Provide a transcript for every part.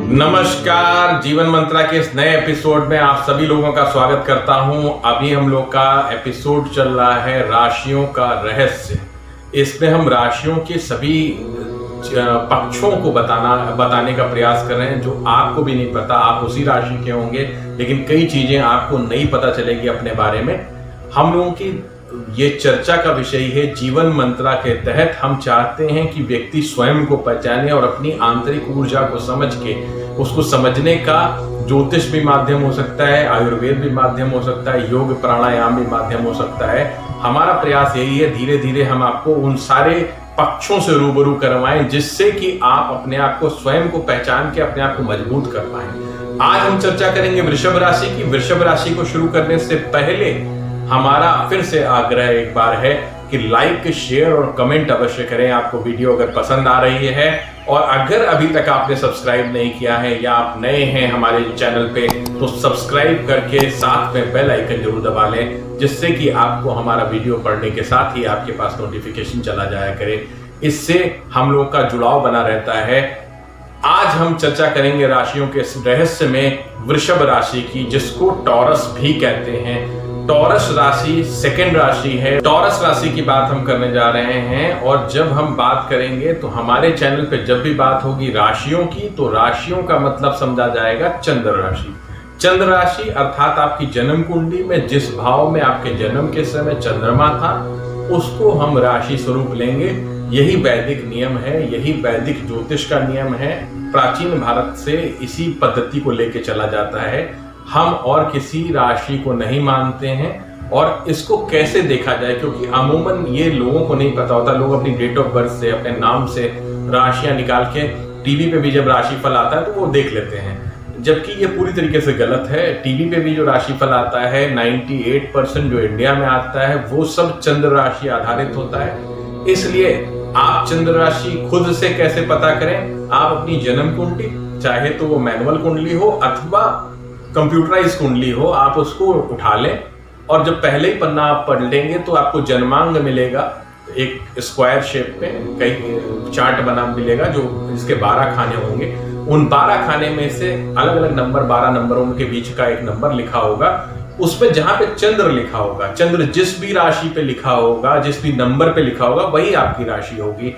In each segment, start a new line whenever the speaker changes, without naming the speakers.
नमस्कार, जीवन मंत्रा के इस नए एपिसोड में आप सभी लोगों का स्वागत करता हूं। अभी हम लोग का एपिसोड चल रहा है राशियों का रहस्य। इसमें हम राशियों के सभी पक्षों को बताने का प्रयास कर रहे हैं जो आपको भी नहीं पता। आप उसी राशि के होंगे लेकिन कई चीजें आपको नहीं पता चलेगी अपने बारे में। हम लोगों की ये चर्चा का विषय है जीवन मंत्रा के तहत हम चाहते हैं कि व्यक्ति स्वयं को पहचाने और अपनी आंतरिक ऊर्जा को समझ के उसको समझने का ज्योतिष भी माध्यम हो सकता है, आयुर्वेद भी माध्यम हो सकता है, योग प्राणायाम भी माध्यम हो सकता है। हमारा प्रयास यही है धीरे धीरे हम आपको उन सारे पक्षों से रूबरू करवाएं जिससे कि आप अपने आप को स्वयं को पहचान के अपने आप को मजबूत कर पाएं। आज हम चर्चा करेंगे वृषभ राशि की। वृषभ राशि को शुरू करने से पहले हमारा फिर से आग्रह एक बार है कि लाइक, शेयर और कमेंट अवश्य करें आपको वीडियो अगर पसंद आ रही है। और अगर अभी तक आपने सब्सक्राइब नहीं किया है या आप नए हैं हमारे चैनल पे तो सब्सक्राइब करके साथ में बेल आइकन जरूर दबा लें जिससे कि आपको हमारा वीडियो पढ़ने के साथ ही आपके पास नोटिफिकेशन चला जाया करे। इससे हम लोग का जुड़ाव बना रहता है। आज हम चर्चा करेंगे राशियों के रहस्य में वृषभ राशि की, जिसको टॉरस भी कहते हैं। टॉरस राशि सेकंड राशि है। टॉरस राशि की बात हम करने जा रहे हैं और जब हम बात करेंगे तो हमारे चैनल पे जब भी बात होगी राशियों की तो राशियों का मतलब समझा जाएगा चंद्र राशि। चंद्र राशि अर्थात आपकी जन्म कुंडली में जिस भाव में आपके जन्म के समय चंद्रमा था उसको हम राशि स्वरूप लेंगे। यही वैदिक नियम है, यही वैदिक ज्योतिष का नियम है। प्राचीन भारत से इसी पद्धति को लेके चला जाता है। हम और किसी राशि को नहीं मानते हैं और इसको कैसे देखा जाए, क्योंकि अमूमन ये लोगों को नहीं पता होता। लोग अपनी डेट ऑफ बर्थ से अपने नाम से राशियां निकाल के टीवी पे भी जब राशिफल आता है तो वो देख लेते हैं, जबकि ये पूरी तरीके से गलत है। टीवी पे भी जो राशिफल आता है 98% जो इंडिया में आता है वो सब चंद्र राशि आधारित होता है। इसलिए आप चंद्र राशि खुद से कैसे पता करें? आप अपनी जन्म कुंडली, चाहे तो वो मैनुअल कुंडली हो अथवा कंप्यूटराइज कुंडली हो, आप उसको उठा लें और जब पहले ही पन्ना आप पढ़ लेंगे तो आपको जन्मांग मिलेगा। एक स्क्वायर शेप में कई चार्ट बना मिलेगा जो जिसके 12 खाने होंगे। उन 12 खाने में से अलग अलग नंबर, 12 नंबरों के बीच का एक नंबर लिखा होगा। उसमें जहां पे चंद्र लिखा होगा, चंद्र जिस भी राशि पे लिखा होगा, जिस भी नंबर पे लिखा होगा वही आपकी राशि होगी।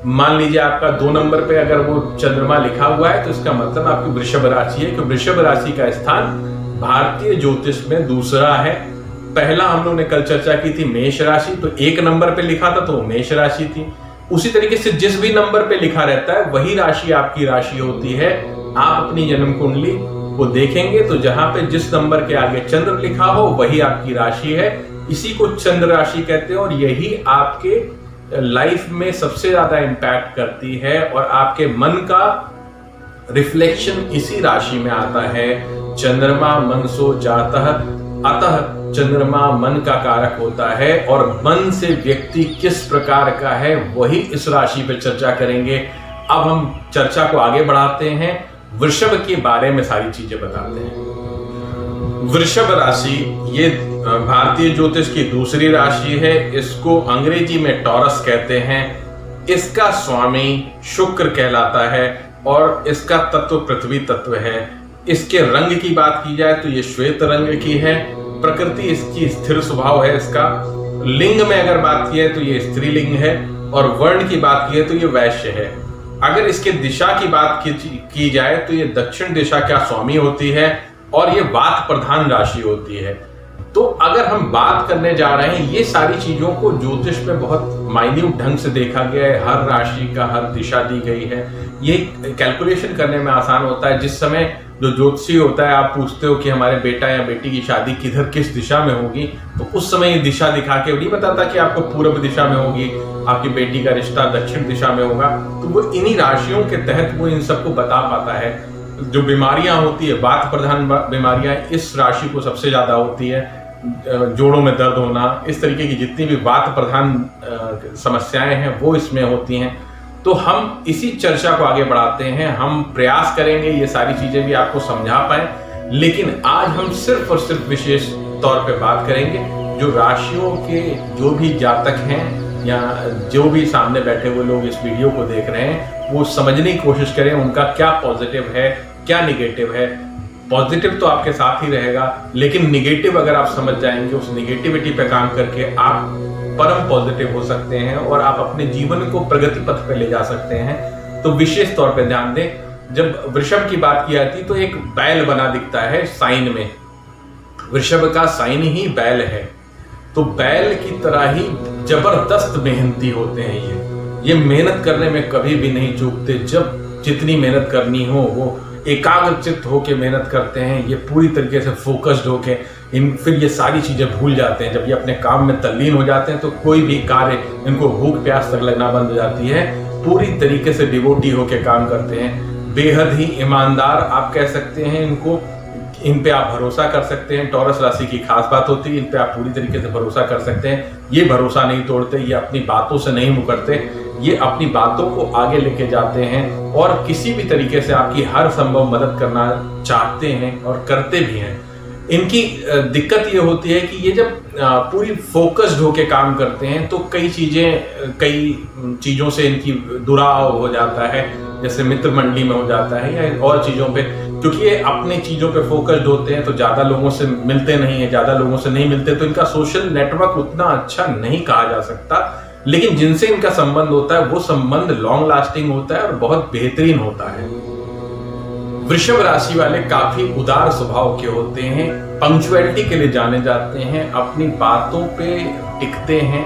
मान लीजिए आपका 2 नंबर पे अगर वो चंद्रमा लिखा हुआ है तो इसका मतलब आपकी वृषभ राशि है, क्योंकि वृषभ राशि का स्थान भारतीय ज्योतिष में दूसरा है। पहला हम लोगों ने कल चर्चा की थी मेष राशि, तो 1 नंबर पे लिखा था तो मेष राशि थी। उसी तरीके से जिस भी नंबर पे लिखा रहता है वही राशि आपकी राशि होती है। आप अपनी जन्म कुंडली को देखेंगे तो जहां पे जिस नंबर के आगे चंद्र लिखा हो वही आपकी राशि है। इसी को चंद्र राशि कहते हैं और यही आपके लाइफ में सबसे ज्यादा इंपैक्ट करती है और आपके मन का रिफ्लेक्शन इसी राशि में आता है। चंद्रमा मनसो जातः, अतः चंद्रमा मन का कारक होता है और मन से व्यक्ति किस प्रकार का है वही इस राशि पर चर्चा करेंगे। अब हम चर्चा को आगे बढ़ाते हैं, वृषभ के बारे में सारी चीजें बताते हैं। वृषभ राशि ये भारतीय ज्योतिष की दूसरी राशि है। इसको अंग्रेजी में टॉरस कहते हैं। इसका स्वामी शुक्र कहलाता है और इसका तत्व पृथ्वी तत्व है। इसके रंग की बात की जाए तो ये श्वेत रंग की है। प्रकृति इसकी स्थिर स्वभाव है। इसका लिंग में अगर बात की है तो ये स्त्रीलिंग है और वर्ण की बात की है तो ये वैश्य है। अगर इसके दिशा की बात की जाए तो ये दक्षिण दिशा का स्वामी होती है और ये वात प्रधान राशि होती है। तो अगर हम बात करने जा रहे हैं, ये सारी चीजों को ज्योतिष में बहुत माइन्यूट ढंग से देखा गया है। हर राशि का हर दिशा दी गई है। ये कैलकुलेशन करने में आसान होता है। जिस समय जो ज्योतिषी होता है आप पूछते हो कि हमारे बेटा या बेटी की शादी किधर किस दिशा में होगी, तो उस समय ये दिशा दिखा के नहीं बताता कि आपको पूर्व दिशा में होगी, आपकी बेटी का रिश्ता दक्षिण दिशा में होगा। तो वो इन्हीं राशियों के तहत वो इन सबको बता पाता है। जो बीमारियां होती है, वात प्रधान बीमारियां इस राशि को सबसे ज्यादा होती है। जोड़ों में दर्द होना, इस तरीके की जितनी भी वात प्रधान समस्याएं हैं वो इसमें होती हैं। तो हम इसी चर्चा को आगे बढ़ाते हैं। हम प्रयास करेंगे ये सारी चीजें भी आपको समझा पाए, लेकिन आज हम सिर्फ और सिर्फ विशेष तौर पे बात करेंगे जो राशियों के जो भी जातक हैं या जो भी सामने बैठे हुए लोग इस वीडियो को देख रहे हैं वो समझने की कोशिश करें उनका क्या पॉजिटिव है क्या निगेटिव है। पॉजिटिव तो आपके साथ ही रहेगा, लेकिन निगेटिव अगर आप समझ जाएंगे, उस निगेटिविटी पे काम करके आप परम पॉजिटिव हो सकते हैं और आप अपने जीवन को प्रगति पथ पे ले जा सकते हैं। तो विशेष तौर पे ध्यान दें, जब वृषभ की बात की जाती तो एक बैल बना दिखता है साइन में, वृषभ का साइन ही बैल है। तो बैल की तरह ही जबरदस्त मेहनती होते हैं ये मेहनत करने में कभी भी नहीं चूकते। जब जितनी मेहनत करनी हो वो एकाग्रचित्त होके मेहनत करते हैं, ये पूरी तरीके से फोकस्ड होके फिर ये सारी चीजें भूल जाते हैं। जब ये अपने काम में तल्लीन हो जाते हैं तो कोई भी कार्य इनको भूख प्यास तक लगना बंद हो जाती है। पूरी तरीके से डिवोटी होके काम करते हैं, बेहद ही ईमानदार आप कह सकते हैं इनको। इन पे आप भरोसा कर सकते हैं। टॉरस राशि की खास बात होती है, इन पे आप पूरी तरीके से भरोसा कर सकते हैं। ये भरोसा नहीं तोड़ते, ये अपनी बातों से नहीं मुकरते, ये अपनी बातों को आगे लेके जाते हैं और किसी भी तरीके से आपकी हर संभव मदद करना चाहते हैं और करते भी हैं। इनकी दिक्कत ये होती है कि ये जब पूरी फोकस्ड होके काम करते हैं तो कई चीज़ों से इनकी दुराव हो जाता है, जैसे मित्र मंडली में हो जाता है या और चीज़ों पे, क्योंकि ये अपनी चीज़ों पे फोकस्ड होते हैं तो ज़्यादा लोगों से मिलते नहीं है। ज़्यादा लोगों से नहीं मिलते तो इनका सोशल नेटवर्क उतना अच्छा नहीं कहा जा सकता, लेकिन जिनसे इनका संबंध होता है वो संबंध लॉन्ग लास्टिंग होता है और बहुत बेहतरीन होता है। वृषभ राशि वाले काफी उदार स्वभाव के होते हैं, पंक्चुअलिटी के लिए जाने जाते हैं, अपनी बातों पे टिकते हैं।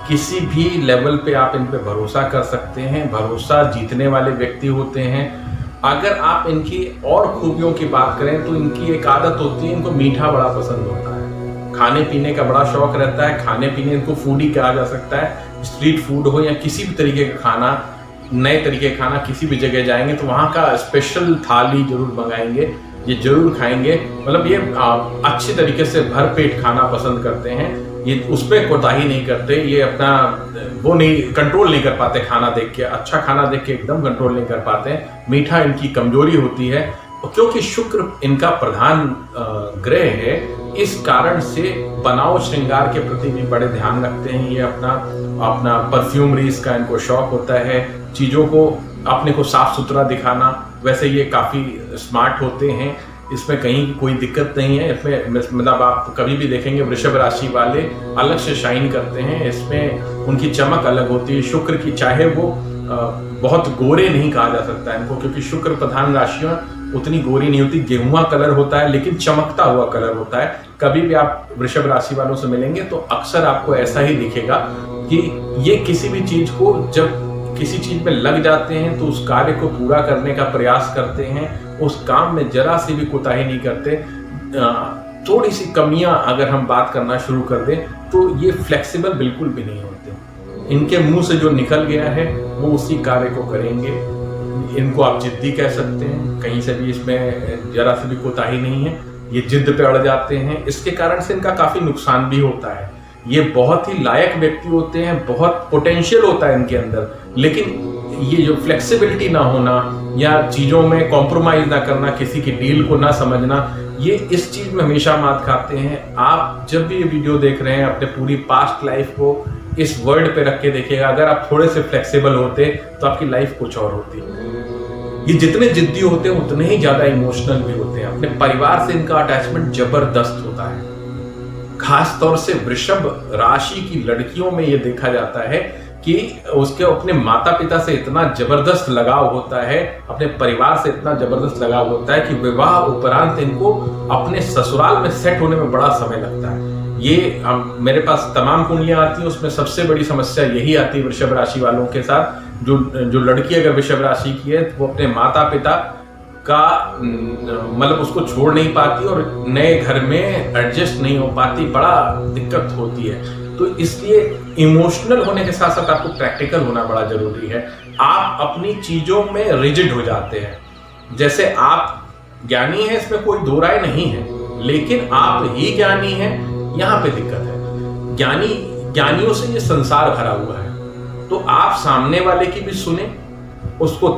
किसी भी लेवल पे आप इन पे भरोसा कर सकते हैं, भरोसा जीतने वाले व्यक्ति होते हैं। अगर आप इनकी और खूबियों की बात करें तो इनकी एक आदत होती है, इनको मीठा बड़ा पसंद होता है, खाने पीने का बड़ा शौक रहता है। खाने पीने इनको फूडी कहा जा सकता है, स्ट्रीट फूड हो या किसी भी तरीके का खाना, नए तरीके का खाना, किसी भी जगह जाएंगे तो वहाँ का स्पेशल थाली जरूर मंगाएंगे, ये जरूर खाएंगे। मतलब ये अच्छे तरीके से भर पेट खाना पसंद करते हैं, ये उस पर कोताही नहीं करते। ये अपना वो नहीं कंट्रोल नहीं कर पाते, खाना देख के, अच्छा खाना देख के एकदम कंट्रोल नहीं कर पाते। मीठा इनकी कमजोरी होती है, क्योंकि शुक्र इनका प्रधान ग्रह है, इस कारण से बनाव श्रृंगार के प्रति भी बड़े ध्यान रखते हैं। ये अपना परफ्यूमरीज का इनको शौक होता है, चीज़ों को अपने को साफ सुथरा दिखाना। वैसे ये काफ़ी स्मार्ट होते हैं, इसमें कहीं कोई दिक्कत नहीं है। इसमें मतलब आप कभी भी देखेंगे वृषभ राशि वाले अलग से शाइन करते हैं, इसमें उनकी चमक अलग होती है शुक्र की। चाहे वो बहुत गोरे नहीं कहा जा सकता है इनको, क्योंकि शुक्र प्रधान राशियां उतनी गोरी नहीं होती, गेहुआ कलर होता है लेकिन चमकता हुआ कलर होता है। कभी भी आप वृषभ राशि वालों से मिलेंगे तो अक्सर आपको ऐसा ही दिखेगा कि ये किसी भी चीज को, जब किसी चीज में लग जाते हैं तो उस कार्य को पूरा करने का प्रयास करते हैं, उस काम में जरा सी भी कोताही नहीं करते। थोड़ी सी कमियां अगर हम बात करना शुरू कर दें तो ये फ्लेक्सिबल बिल्कुल भी नहीं होते। इनके मुंह से जो निकल गया है वो उसी कार्य को करेंगे। इनको आप जिद्दी कह सकते हैं, कहीं से भी इसमें जरा सी भी कोताही नहीं है, ये जिद पे अड़ जाते हैं। इसके कारण से इनका काफी नुकसान भी होता है। ये बहुत ही लायक व्यक्ति होते हैं, बहुत पोटेंशियल होता है इनके अंदर, लेकिन ये जो फ्लेक्सिबिलिटी ना होना या चीज़ों में कॉम्प्रोमाइज ना करना, किसी की डील को ना समझना, ये इस चीज़ में हमेशा मात खाते हैं। आप जब भी ये वीडियो देख रहे हैं अपने पूरी पास्ट लाइफ को इस वर्ड पे रख के देखिएगा। अगर आप थोड़े से फ्लेक्सिबल होते तो आपकी लाइफ कुछ और होती। ये जितने जिद्दी होते हैं उतने ही ज्यादा इमोशनल भी होते हैं। अपने परिवार से इनका अटैचमेंट जबरदस्त होता है। खास तौर से वृषभ राशि की लड़कियों में ये देखा जाता है कि उसके अपने माता पिता से इतना जबरदस्त लगाव होता है, अपने परिवार से इतना जबरदस्त लगाव होता है कि विवाह उपरांत इनको अपने ससुराल में सेट होने में बड़ा समय लगता है। ये मेरे पास तमाम कुंडलियां आती हैं, उसमें सबसे बड़ी समस्या यही आती है वृषभ राशि वालों के साथ। जो लड़की अगर वृषभ राशि की है तो वो अपने माता पिता का मतलब उसको छोड़ नहीं पाती और नए घर में एडजस्ट नहीं हो पाती, बड़ा दिक्कत होती है। तो इसलिए इमोशनल होने के साथ साथ आपको प्रैक्टिकल होना बड़ा जरूरी है। आप अपनी चीजों में रिजिड हो जाते हैं। जैसे आप ज्ञानी हैं, इसमें कोई दो राय नहीं है, लेकिन आप ही ज्ञानी हैं, यहाँ पे दिक्कत है। ज्ञानियों से ये संसार भरा हुआ है, तो आप सामने वाले की भी सुने, उसको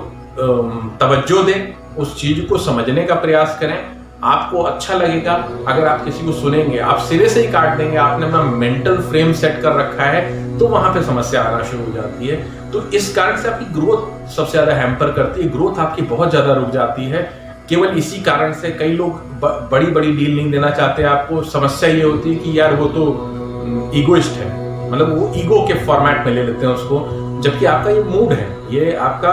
तवज्जो दें, उस चीज को समझने का प्रयास करें। आपको अच्छा लगेगा अगर आप किसी को सुनेंगे। आप सिरे से ही काट देंगे, आपने अपना मेंटल फ्रेम सेट कर रखा है तो वहां पे समस्या आना शुरू हो जाती है। तो इस कारण से आपकी ग्रोथ सबसे ज्यादा हैम्पर करती है, ग्रोथ आपकी बहुत ज्यादा रुक जाती है। केवल इसी कारण से कई लोग बड़ी बड़ी डील नहीं देना चाहते आपको। समस्या ये होती है कि यार वो तो ईगोइस्ट है, मतलब वो ईगो के फॉर्मेट में ले लेते हैं उसको, जबकि आपका ये मूड है, ये आपका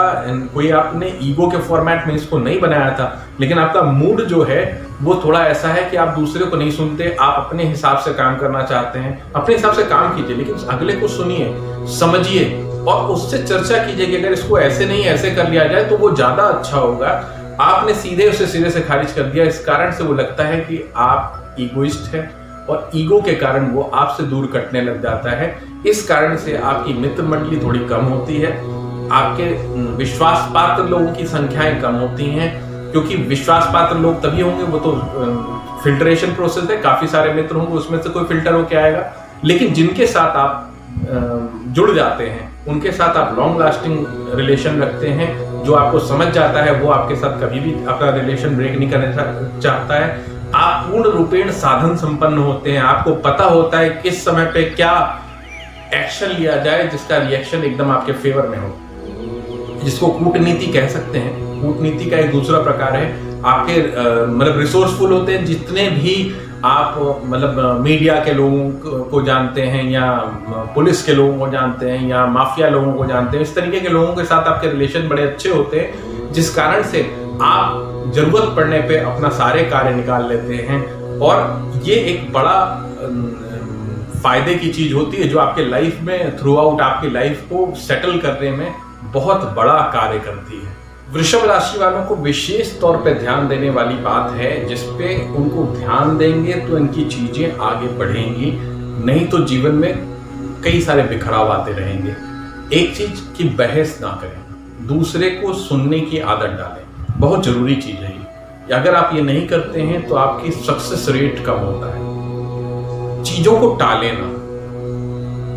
कोई आपने ईगो के फॉर्मेट में इसको नहीं बनाया था, लेकिन आपका मूड जो है वो थोड़ा ऐसा है कि आप दूसरे को नहीं सुनते, आप अपने हिसाब से काम करना चाहते हैं। अपने हिसाब से काम कीजिए, लेकिन अगले को सुनिए, समझिए और उससे चर्चा कीजिए कि अगर इसको ऐसे नहीं ऐसे कर लिया जाए तो वो ज्यादा अच्छा होगा। आपने सीधे उसे सिरे से खारिज कर दिया, इस कारण से वो लगता है कि आप ईगोइस्ट है और ईगो के कारण वो आपसे दूर कटने लग जाता है। इस कारण से आपकी मित्र मंडली थोड़ी कम होती है, आपके विश्वास पात्र लोगों की संख्याएं कम होती हैं, क्योंकि विश्वास पात्र लोग तभी होंगे, वो तो फिल्ट्रेशन प्रोसेस है, काफी सारे मित्र होंगे उसमें से कोई फिल्टर होके आएगा। लेकिन जिनके साथ आप जुड़ जाते हैं, उनके साथ आप लॉन्ग लास्टिंग रिलेशन रखते हैं, जो आपको समझ जाता है वो आपके साथ कभी भी अपना रिलेशन ब्रेक नहीं करना चाहता है। आप पूर्ण रूपेण साधन संपन्न होते हैं, आपको पता होता है किस समय पे क्या एक्शन लिया जाए जिसका रिएक्शन एकदम आपके फेवर में हो, जिसको कूटनीति कह सकते हैं। कूटनीति का एक दूसरा प्रकार है, आपके मतलब रिसोर्सफुल होते हैं जितने भी आप मतलब मीडिया के लोगों को जानते हैं या पुलिस के लोगों को जानते हैं या माफिया लोगों को जानते हैं, इस तरीके के लोगों के साथ आपके रिलेशन बड़े अच्छे होते हैं, जिस कारण से आप जरूरत पड़ने पे अपना सारे कार्य निकाल लेते हैं। और ये एक बड़ा फायदे की चीज होती है जो आपके लाइफ में थ्रू आउट आपकी लाइफ को सेटल करने में बहुत बड़ा कार्य करती है। वृषभ राशि वालों को विशेष तौर पे ध्यान देने वाली बात है, जिसपे उनको ध्यान देंगे तो इनकी चीजें आगे बढ़ेंगी, नहीं तो जीवन में कई सारे बिखराव आते रहेंगे। एक चीज की बहस ना करें, दूसरे को सुनने की आदत डालें, बहुत जरूरी चीज है ये। अगर आप ये नहीं करते हैं तो आपकी सक्सेस रेट कम होता है। चीजों को टालें ना,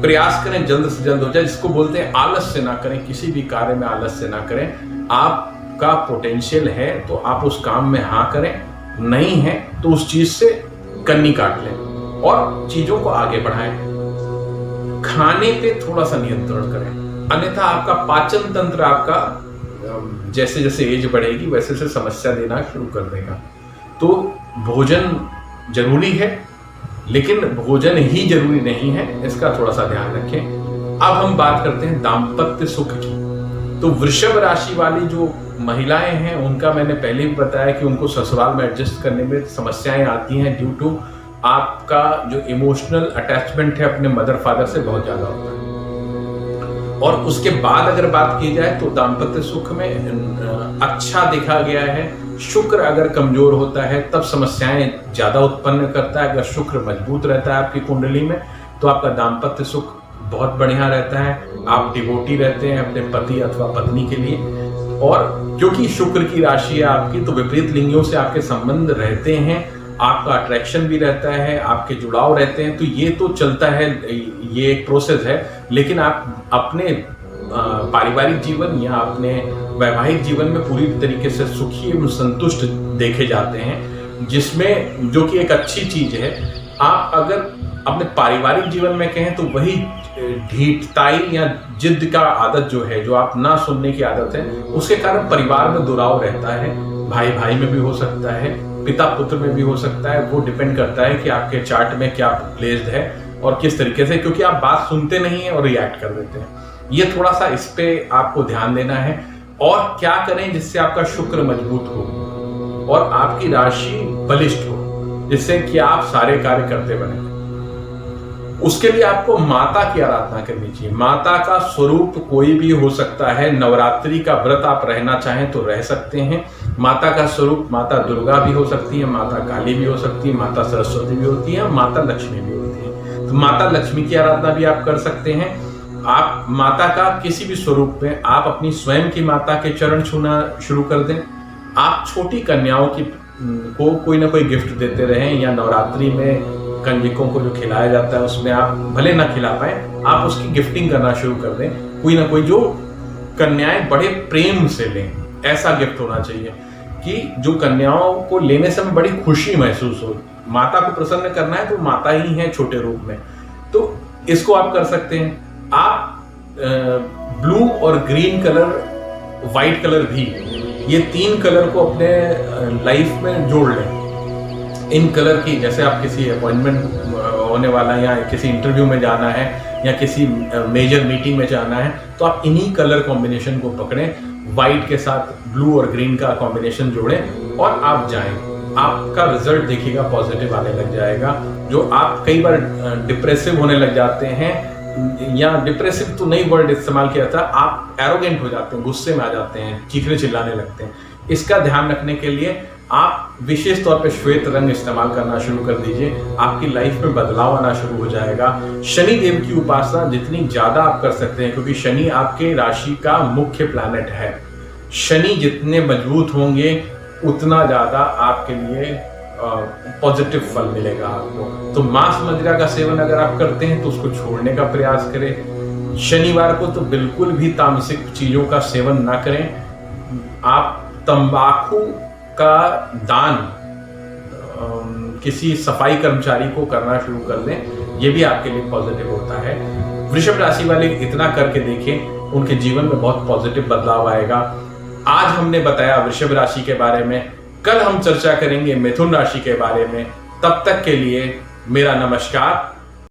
प्रयास करें जल्द से जल्द हो जाए, जिसको बोलते हैं आलस्य ना करें, किसी भी कार्य में आलस्य ना करें। आपका पोटेंशियल है तो आप उस काम में हाँ करें, नहीं है तो उस चीज से कन्नी काट लें और चीजों को आगे बढ़ाएं। खाने पे थोड़ा सा नियंत्रण करें, अन्यथा आपका पाचन तंत्र आपका जैसे जैसे एज बढ़ेगी वैसे वैसे समस्या देना शुरू कर देगा। तो भोजन जरूरी है, लेकिन भोजन ही जरूरी नहीं है, इसका थोड़ा सा ध्यान रखें। अब हम बात करते हैं दाम्पत्य सुख की। तो वृषभ राशि वाली जो महिलाएं हैं उनका मैंने पहले भी बताया कि उनको ससुराल में एडजस्ट करने में समस्याएं आती हैं, ड्यू टू आपका जो इमोशनल अटैचमेंट है अपने मदर फादर से बहुत ज्यादा होता है। और उसके बाद अगर बात की जाए तो दाम्पत्य सुख में अच्छा देखा गया है, शुक्र अगर कमजोर होता है तब समस्याएं ज्यादा उत्पन्न करता है। अगर शुक्र मजबूत रहता है आपकी कुंडली में तो आपका दाम्पत्य सुख बहुत बढ़िया रहता है, आप डिवोटी रहते हैं अपने पति अथवा पत्नी के लिए। और क्योंकि शुक्र की राशि है आपकी, तो विपरीत लिंगियों से आपके संबंध रहते हैं, आपका अट्रैक्शन भी रहता है, आपके जुड़ाव रहते हैं, तो ये तो चलता है, ये एक प्रोसेस है। लेकिन आप अपने पारिवारिक जीवन या अपने वैवाहिक जीवन में पूरी तरीके से सुखी एवं संतुष्ट देखे जाते हैं, जिसमें जो कि एक अच्छी चीज है। आप अगर अपने पारिवारिक जीवन में कहें तो वही ढीठताई या जिद का आदत जो है, जो आप ना सुनने की आदत है, उसके कारण परिवार में दुराव रहता है। भाई भाई में भी हो सकता है, पिता पुत्र में भी हो सकता है, वो डिपेंड करता है कि आपके चार्ट में क्या प्लेस्ड है और किस तरीके से, क्योंकि आप बात सुनते नहीं है और रिएक्ट कर देते हैं। ये थोड़ा सा इस पे आपको ध्यान देना है। और क्या करें जिससे आपका शुक्र मजबूत हो और आपकी राशि बलिष्ठ हो, जिससे कि आप सारे कार्य करते बने। उसके लिए आपको माता की आराधना करनी चाहिए। माता का स्वरूप कोई भी हो सकता है, नवरात्रि का व्रत आप रहना चाहें तो रह सकते हैं। माता का स्वरूप माता दुर्गा भी हो सकती है, माता काली भी हो सकती है, माता सरस्वती भी होती है, माता लक्ष्मी भी होती है। तो माता लक्ष्मी की आराधना भी आप कर सकते हैं। आप माता का किसी भी स्वरूप में आप अपनी स्वयं की माता के चरण छूना शुरू कर दें। आप छोटी कन्याओं को कोई ना कोई गिफ्ट देते रहें, या नवरात्रि में कंजकों को जो खिलाया जाता है उसमें आप भले ना खिला पाए, आप उसकी गिफ्टिंग करना शुरू कर दें। कोई ना कोई जो कन्याएं बड़े प्रेम से लें, ऐसा गिफ्ट होना चाहिए कि जो कन्याओं को लेने से बड़ी खुशी महसूस हो। माता को प्रसन्न करना है तो माता ही है छोटे रूप में, तो इसको आप कर सकते हैं। ब्लू और ग्रीन कलर, वाइट कलर भी, ये 3 कलर को अपने लाइफ में जोड़ लें। इन कलर की, जैसे आप किसी अपॉइंटमेंट होने वाला है या किसी इंटरव्यू में जाना है या किसी मेजर मीटिंग में जाना है, तो आप इन्हीं कलर कॉम्बिनेशन को पकड़ें, वाइट के साथ ब्लू और ग्रीन का कॉम्बिनेशन जोड़ें और आप जाएं। आपका रिजल्ट देखिएगा पॉजिटिव आने लग जाएगा। जो आप कई बार डिप्रेसिव होने लग जाते हैं, या डिप्रेसिव तो नई वर्ड इस्तेमाल किया था, आप एरोगेंट हो जाते हैं, गुस्से में आ जाते हैं, चीखने चिल्लाने लगते हैं। इसका ध्यान रखने के लिए आप विशेष तौर पे श्वेत रंग इस्तेमाल करना शुरू कर दीजिए। आपकी लाइफ में बदलाव आना शुरू हो जाएगा। शनि देव की उपासना जितनी ज्यादा आप कर सकते हैं, क्योंकि शनि आपके राशि का मुख्य प्लैनेट है, शनि जितने मजबूत होंगे उतना ज्यादा आपके लिए पॉजिटिव फल मिलेगा आपको। तो मांस मदिरा का सेवन अगर आप करते हैं तो उसको छोड़ने का प्रयास करें। शनिवार को तो बिल्कुल भी तामसिक चीजों का सेवन ना करें। आप तंबाकू का दान किसी सफाई कर्मचारी को करना शुरू कर दें, ये भी आपके लिए पॉजिटिव होता है। वृषभ राशि वाले इतना करके देखें, उनके जीवन में बहुत पॉजिटिव बदलाव आएगा। आज हमने बताया वृषभ राशि के बारे में, कल हम चर्चा करेंगे मिथुन राशि के बारे में। तब तक के लिए मेरा नमस्कार।